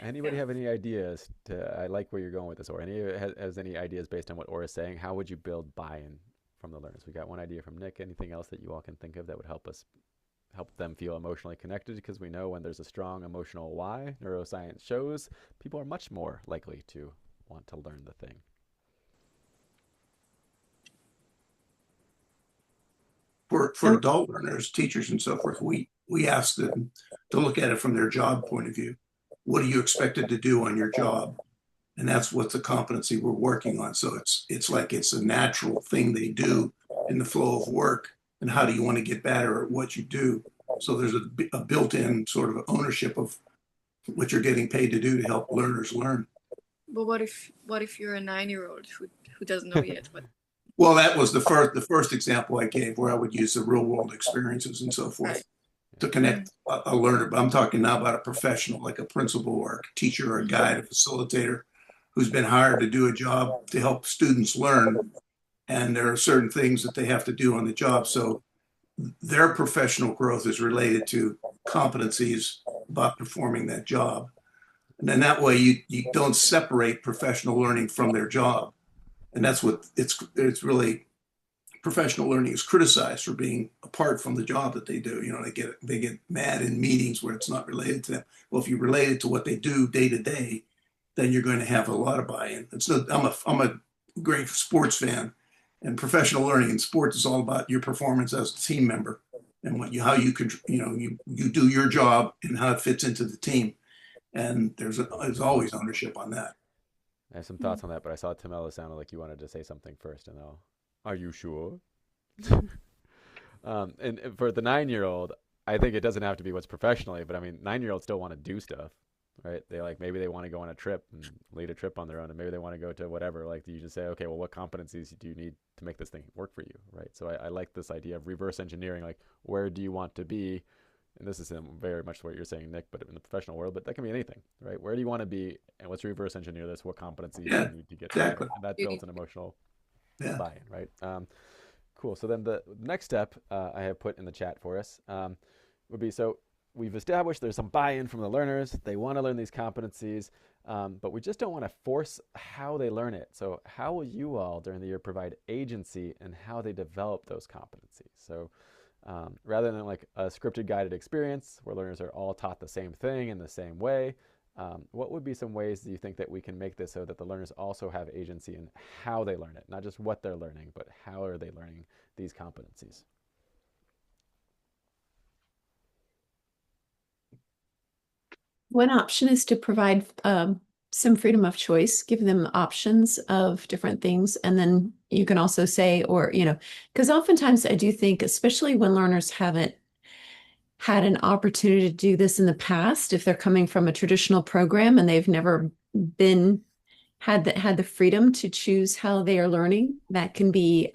Anybody have any ideas I like where you're going with this, or has any ideas based on what Aura's saying? How would you build buy-in from the learners? We got one idea from Nick. Anything else that you all can think of that would help them feel emotionally connected? Because we know when there's a strong emotional why, neuroscience shows people are much more likely to want to learn the thing. For adult learners, teachers and so forth, we ask them to look at it from their job point of view. What are you expected to do on your job? And that's what the competency we're working on. So it's like it's a natural thing they do in the flow of work. And how do you want to get better at what you do? So there's a built-in sort of ownership of what you're getting paid to do to help learners learn. But what if you're a 9-year-old who doesn't know yet what? Well, that was the first example I gave, where I would use the real world experiences and so forth to connect a learner. But I'm talking now about a professional, like a principal or a teacher or a guide, a facilitator, who's been hired to do a job to help students learn. And there are certain things that they have to do on the job. So their professional growth is related to competencies about performing that job. And then that way you don't separate professional learning from their job. And that's what it's really, professional learning is criticized for being apart from the job that they do. They get mad in meetings where it's not related to them. Well, if you relate it to what they do day to day, then you're going to have a lot of buy-in. I'm a great sports fan, and professional learning in sports is all about your performance as a team member and how you do your job and how it fits into the team. And there's always ownership on that. I have some thoughts on that, but I saw Tamela sounded like you wanted to say something first, and are you sure? And for the 9-year-old, I think it doesn't have to be what's professionally, but I mean, 9-year-olds still want to do stuff, right? They like, maybe they want to go on a trip and lead a trip on their own, and maybe they want to go to whatever. Like, you just say, okay, well, what competencies do you need to make this thing work for you, right? So I like this idea of reverse engineering. Like, where do you want to be? And this is very much what you're saying, Nick, but in the professional world, but that can be anything, right? Where do you want to be, and let's reverse engineer this? What competencies do Yeah, you need to get there? exactly. And that builds an emotional Yeah. buy-in, right? Cool. So then the next step I have put in the chat for us would be, so we've established there's some buy-in from the learners. They want to learn these competencies, but we just don't want to force how they learn it. So how will you all during the year provide agency in how they develop those competencies? So rather than like a scripted guided experience where learners are all taught the same thing in the same way, what would be some ways do you think that we can make this so that the learners also have agency in how they learn it? Not just what they're learning, but how are they learning these competencies? One option is to provide some freedom of choice, give them options of different things. And then you can also say, or, because oftentimes I do think, especially when learners haven't had an opportunity to do this in the past, if they're coming from a traditional program and they've never been had the freedom to choose how they are learning, that can be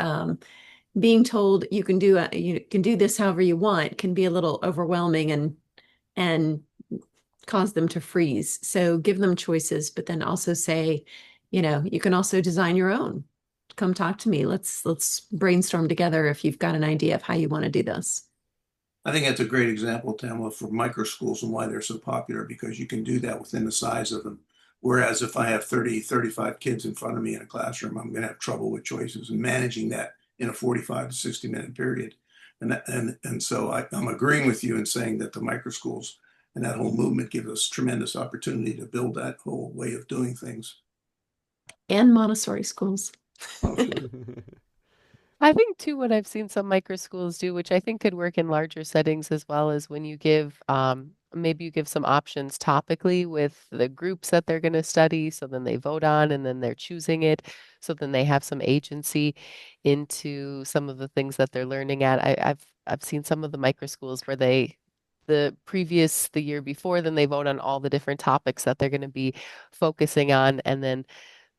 being told you can do this however you want can be a little overwhelming and cause them to freeze. So give them choices, but then also say, you can also design your own. Come talk to me. Let's brainstorm together if you've got an idea of how you want to do this. I think that's a great example, Tamla, for micro schools and why they're so popular, because you can do that within the size of them. Whereas if I have 30, 35 kids in front of me in a classroom, I'm going to have trouble with choices and managing that in a 45 to 60-minute period. And so I'm agreeing with you in saying that the micro schools and that whole movement gives us tremendous opportunity to build that whole way of doing things. And Montessori schools. Oh, sure. I think too, what I've seen some micro schools do, which I think could work in larger settings as well, is when you give maybe you give some options topically with the groups that they're going to study. So then they vote on and then they're choosing it. So then they have some agency into some of the things that they're learning at. I've seen some of the micro schools where the year before, then they vote on all the different topics that they're going to be focusing on, and then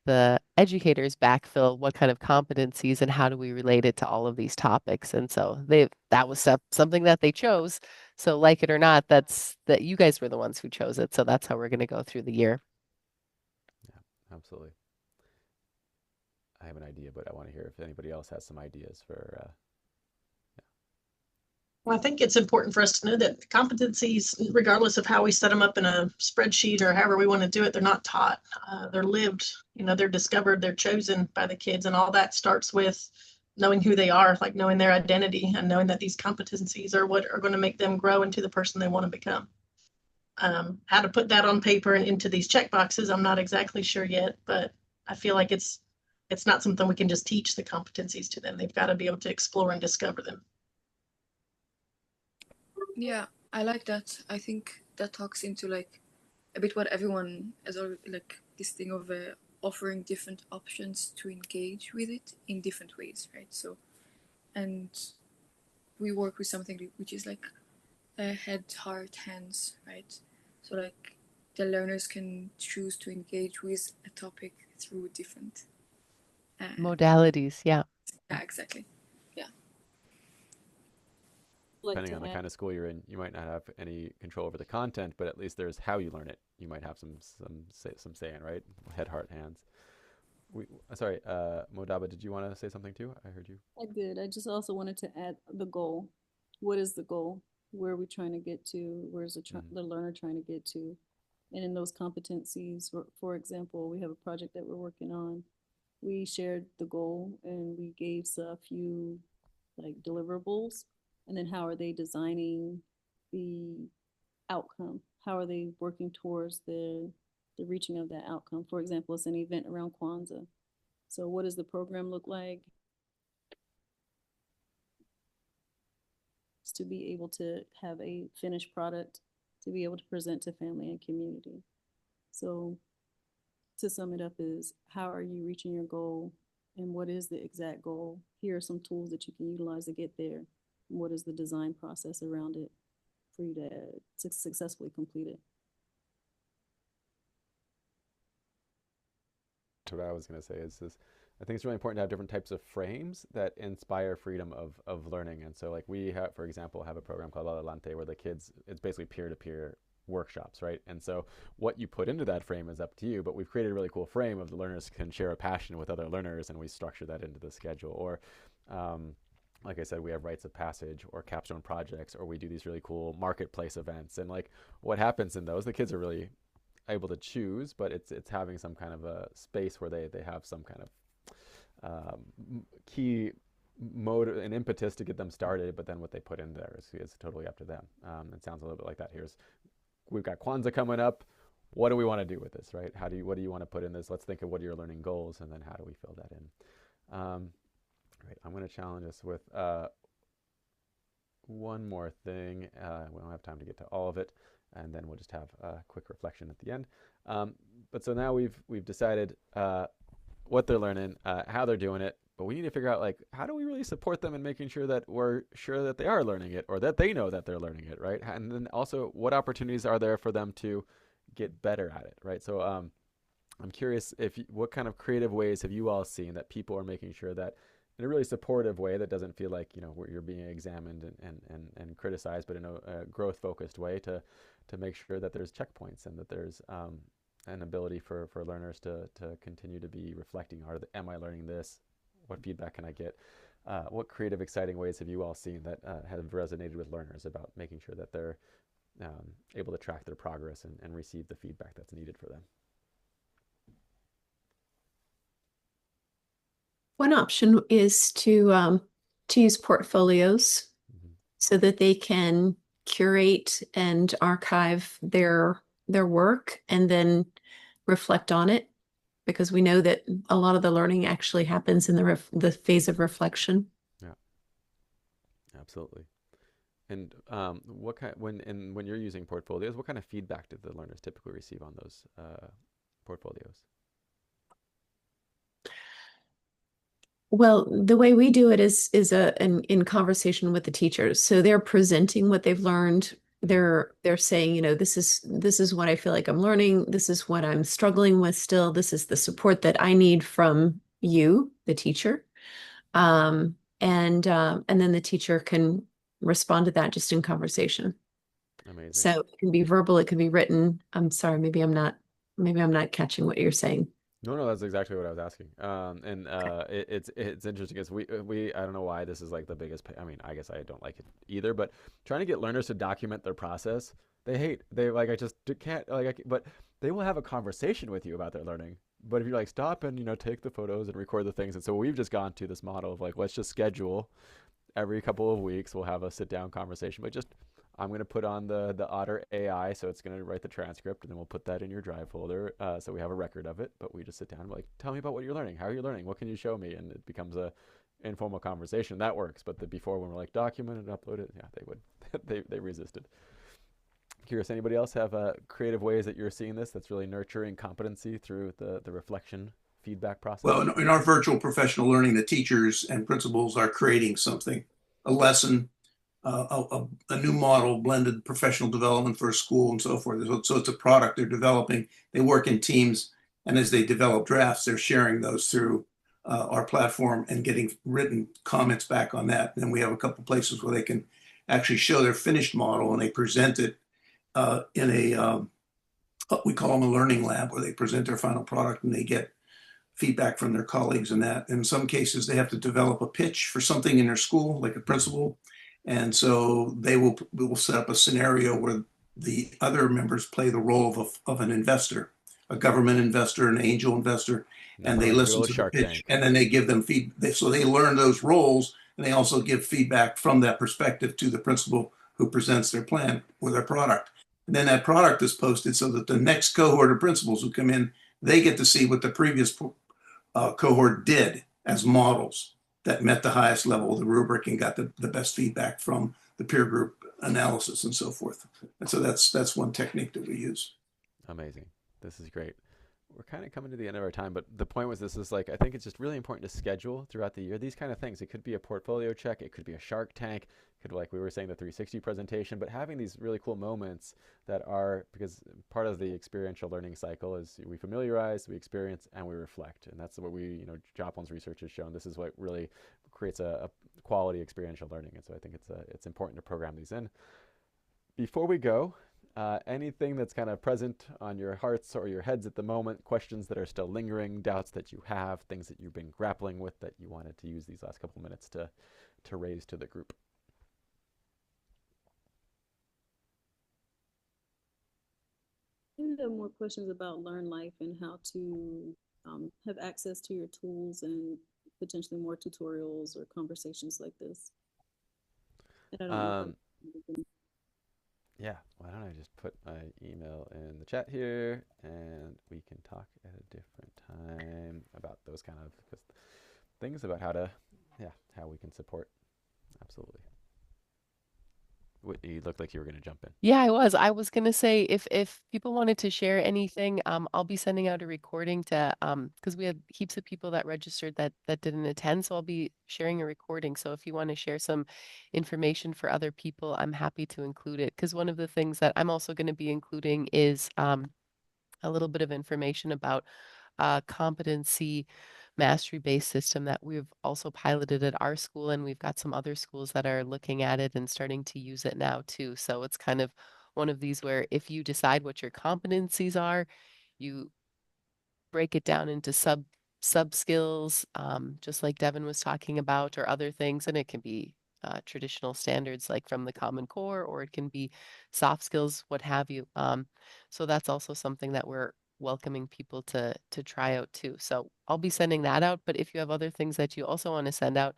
the educators backfill what kind of competencies and how do we relate it to all of these topics. And so that was something that they chose. So like it or not, that you guys were the ones who chose it. So that's how we're going to go through the year. Yeah, absolutely. I have an idea, but I want to hear if anybody else has some ideas for. Well, I think it's important for us to know that competencies, regardless of how we set them up in a spreadsheet or however we want to do it, they're not taught. They're lived, they're discovered, they're chosen by the kids. And all that starts with knowing who they are, like knowing their identity and knowing that these competencies are what are going to make them grow into the person they want to become. How to put that on paper and into these check boxes, I'm not exactly sure yet, but I feel like it's not something we can just teach the competencies to them. They've got to be able to explore and discover them. Yeah, I like that. I think that talks into like a bit what everyone has already, like this thing of offering different options to engage with it in different ways, right? So, and we work with something which is like head, heart, hands, right? So like the learners can choose to engage with a topic through different Modalities, yeah. yeah, exactly. Yeah. Depending on the kind of school you're in, you might not have any control over the content, but at least there's how you learn it. You might have some say in, right? Head, heart, hands. Sorry, Modaba, did you want to say something too? I heard you. I did. I just also wanted to add the goal. What is the goal? Where are we trying to get to? Where's the learner trying to get to? And in those competencies, for example, we have a project that we're working on. We shared the goal and we gave a few like deliverables. And then how are they designing the outcome? How are they working towards the reaching of that outcome? For example, it's an event around Kwanzaa. So what does the program look like? To be able to have a finished product to be able to present to family and community. So to sum it up is, how are you reaching your goal and what is the exact goal? Here are some tools that you can utilize to get there. And what is the design process around it for you to successfully complete it? to what I was going to say is I think it's really important to have different types of frames that inspire freedom of learning. And so like we have, for example, have a program called Adelante where the kids, it's basically peer-to-peer workshops, right? And so what you put into that frame is up to you, but we've created a really cool frame of the learners can share a passion with other learners, and we structure that into the schedule. Or like I said, we have rites of passage or capstone projects, or we do these really cool marketplace events. And like what happens in those, the kids are really able to choose, but it's having some kind of a space where they have some kind of key motive and impetus to get them started, but then what they put in there is totally up to them. It sounds a little bit like that. We've got Kwanzaa coming up. What do we want to do with this, right? What do you want to put in this? Let's think of what are your learning goals, and then how do we fill that in? Right, I'm going to challenge us with one more thing. We don't have time to get to all of it, and then we'll just have a quick reflection at the end. But so now we've decided what they're learning, how they're doing it, but we need to figure out like how do we really support them in making sure that we're sure that they are learning it or that they know that they're learning it, right? And then also what opportunities are there for them to get better at it, right? So I'm curious what kind of creative ways have you all seen that people are making sure that in a really supportive way that doesn't feel like, where you're being examined and criticized, but in a growth focused way to make sure that there's checkpoints and that there's an ability for learners to continue to be reflecting, am I learning this? What feedback can I get? What creative, exciting ways have you all seen that have resonated with learners about making sure that they're able to track their progress and receive the feedback that's needed for them? One option is to use portfolios so that they can curate and archive their work and then reflect on it, because we know that a lot of the learning actually happens in the phase of reflection. Yeah, absolutely. And when you're using portfolios, what kind of feedback do the learners typically receive on those portfolios? Well, the way we do it is in conversation with the teachers. So they're presenting what they've learned. They're saying, this is what I feel like I'm learning. This is what I'm struggling with still. This is the support that I need from you, the teacher. And then the teacher can respond to that just in conversation. Amazing. So it can be verbal, it can be written. I'm sorry, maybe I'm not catching what you're saying. No, that's exactly what I was asking. It's interesting because we I don't know why this is like the biggest. I mean, I guess I don't like it either. But trying to get learners to document their process, they like I just can't but they will have a conversation with you about their learning. But if you're like stop and take the photos and record the things, and so we've just gone to this model of like let's just schedule every couple of weeks we'll have a sit down conversation, but just I'm going to put on the Otter AI, so it's going to write the transcript, and then we'll put that in your Drive folder, so we have a record of it. But we just sit down and we're like, tell me about what you're learning. How are you learning? What can you show me? And it becomes a informal conversation. That works. But before, when we're like, document it, upload it, yeah, they would. they resisted. Curious, anybody else have creative ways that you're seeing this that's really nurturing competency through the reflection feedback process? Well, in our virtual professional learning, the teachers and principals are creating something, a lesson, a new model, blended professional development for a school and so forth. So it's a product they're developing. They work in teams, and as they develop drafts, they're sharing those through our platform and getting written comments back on that. And then we have a couple places where they can actually show their finished model, and they present it in we call them a learning lab, where they present their final product and they get feedback from their colleagues in that. In some cases, they have to develop a pitch for something in their school, like a principal. And so we will set up a scenario where the other members play the role of an investor, a government investor, an angel investor, and they listen to the pitch, and then they give them feedback. So they learn those roles, and they also give feedback from that perspective to the principal who presents their plan or their product. And then that product is posted so that the next cohort of principals who come in, they get to see what the previous cohort did as models that met the highest level of the rubric and got the best feedback from the peer group analysis and so forth. And so that's one technique that we use. Amazing. This is great. we're kind of coming to the end of our time, but the point was this is like, I think it's just really important to schedule throughout the year these kind of things. It could be a portfolio check, it could be a Shark Tank, it could, like we were saying, the 360 presentation, but having these really cool moments that are, because part of the experiential learning cycle is we familiarize, we experience, and we reflect. And that's what we, Joplin's research has shown. This is what really creates a quality experiential learning. And so I think it's important to program these in. Before we go, anything that's kind of present on your hearts or your heads at the moment, questions that are still lingering, doubts that you have, things that you've been grappling with that you wanted to use these last couple of minutes to raise to the group? I have more questions about Learnlife and how to have access to your tools and potentially more tutorials or conversations like this. And I don't know if yeah, why don't I just put my email in the chat here, and we can talk at a different time about those kind of things about how we can support. Absolutely. Whitney, you looked like you were going to jump in. Yeah, I was. I was gonna say if people wanted to share anything, I'll be sending out a recording to because we had heaps of people that registered that didn't attend, so I'll be sharing a recording. So if you want to share some information for other people, I'm happy to include it. Because one of the things that I'm also going to be including is a little bit of information about competency mastery-based system that we've also piloted at our school, and we've got some other schools that are looking at it and starting to use it now too. So it's kind of one of these where if you decide what your competencies are, you break it down into sub skills, just like Devin was talking about, or other things, and it can be traditional standards like from the Common Core, or it can be soft skills, what have you. So that's also something that we're welcoming people to try out too. So I'll be sending that out, but if you have other things that you also want to send out,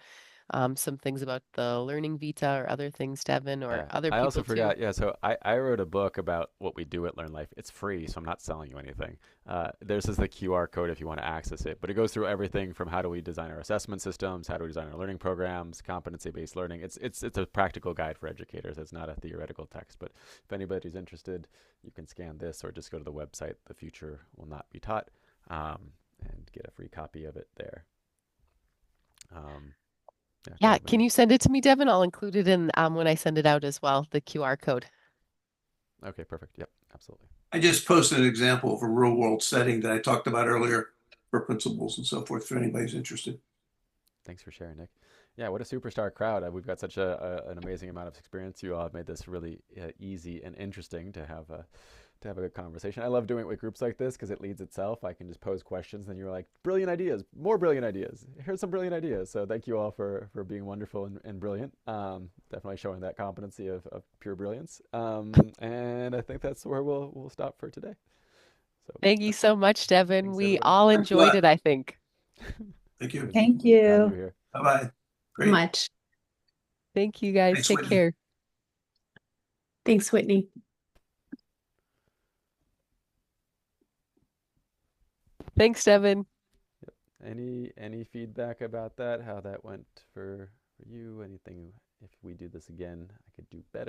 some things about the Learning Vita or other things, Devin, or Yeah, other I also people too. forgot. Yeah, so I wrote a book about what we do at Learnlife. It's free, so I'm not selling you anything. There's just the QR code if you want to access it, but it goes through everything from how do we design our assessment systems, how do we design our learning programs, competency-based learning. It's a practical guide for educators. It's not a theoretical text, but if anybody's interested, you can scan this or just go to the website, The Future Will Not Be Taught, and get a free copy of it there. Yeah, can you send it to me, Devin? I'll include it in when I send it out as well, the QR code. Okay, perfect. Yep, absolutely. I just posted an example of a real world setting that I talked about earlier for principals and so forth, if anybody's interested. Thanks for sharing, Nick. Yeah, what a superstar crowd. We've got such an amazing amount of experience. You all have made this really easy and interesting to have a good conversation. I love doing it with groups like this because it leads itself. I can just pose questions, and you're like, brilliant ideas, more brilliant ideas. Here's some brilliant ideas. So thank you all for being wonderful and brilliant. Definitely showing that competency of pure brilliance. And I think that's where we'll stop for today. So Thank you so much, Devin. thanks, We everybody. all enjoyed it, I think. Thank you. Thank Glad you were you here. Bye-bye. so Great. much. Thank you guys. Thanks, Take Whitney. care. Thanks, Whitney. Thanks, Devin. Any feedback about that? How that went for you? Anything? If we do this again, I could do better.